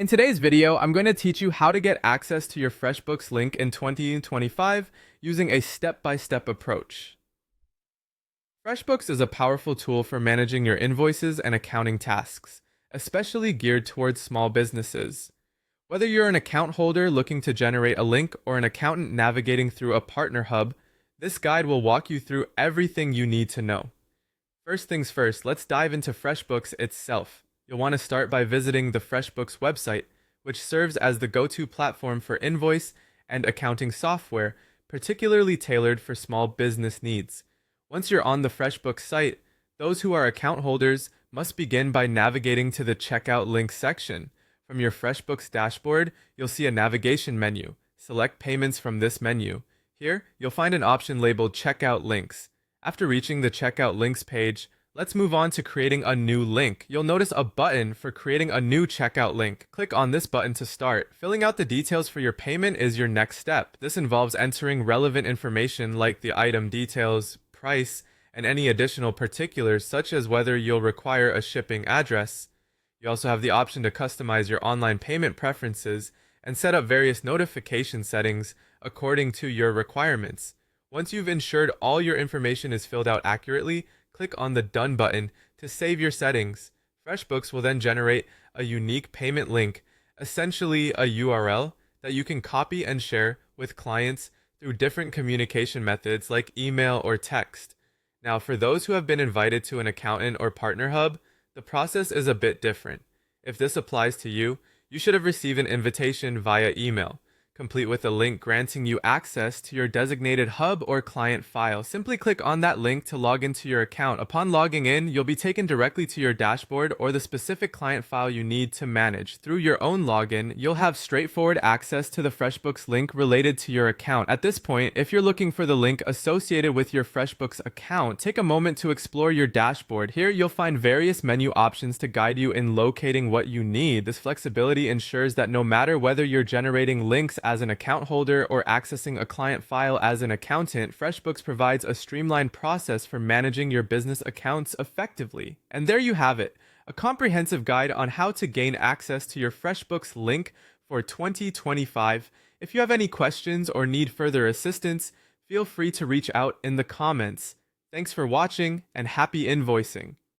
In today's video, I'm going to teach you how to get access to your FreshBooks link in 2025 using a step-by-step approach. FreshBooks is a powerful tool for managing your invoices and accounting tasks, especially geared towards small businesses. Whether you're an account holder looking to generate a link or an accountant navigating through a partner hub, this guide will walk you through everything you need to know. First things first, let's dive into FreshBooks itself. You'll want to start by visiting the FreshBooks website, which serves as the go-to platform for invoice and accounting software, particularly tailored for small business needs. Once you're on the FreshBooks site, those who are account holders must begin by navigating to the Checkout Links section. From your FreshBooks dashboard, you'll see a navigation menu. Select payments from this menu. Here, you'll find an option labeled Checkout Links. After reaching the Checkout Links page, let's move on to creating a new link. You'll notice a button for creating a new checkout link. Click on this button to start. Filling out the details for your payment is your next step. This involves entering relevant information like the item details, price, and any additional particulars such as whether you'll require a shipping address. You also have the option to customize your online payment preferences and set up various notification settings according to your requirements. Once you've ensured all your information is filled out accurately, click on the Done button to save your settings. FreshBooks will then generate a unique payment link, essentially a URL, that you can copy and share with clients through different communication methods like email or text. Now, for those who have been invited to an accountant or partner hub, the process is a bit different. If this applies to you, you should have received an invitation via email, complete with a link granting you access to your designated hub or client file. Simply click on that link to log into your account. Upon logging in, you'll be taken directly to your dashboard or the specific client file you need to manage. Through your own login, you'll have straightforward access to the FreshBooks link related to your account. At this point, if you're looking for the link associated with your FreshBooks account, take a moment to explore your dashboard. Here, you'll find various menu options to guide you in locating what you need. This flexibility ensures that no matter whether you're generating links as an account holder or accessing a client file as an accountant, FreshBooks provides a streamlined process for managing your business accounts effectively. And there you have it, a comprehensive guide on how to gain access to your FreshBooks link for 2025. If you have any questions or need further assistance, feel free to reach out in the comments. Thanks for watching and happy invoicing.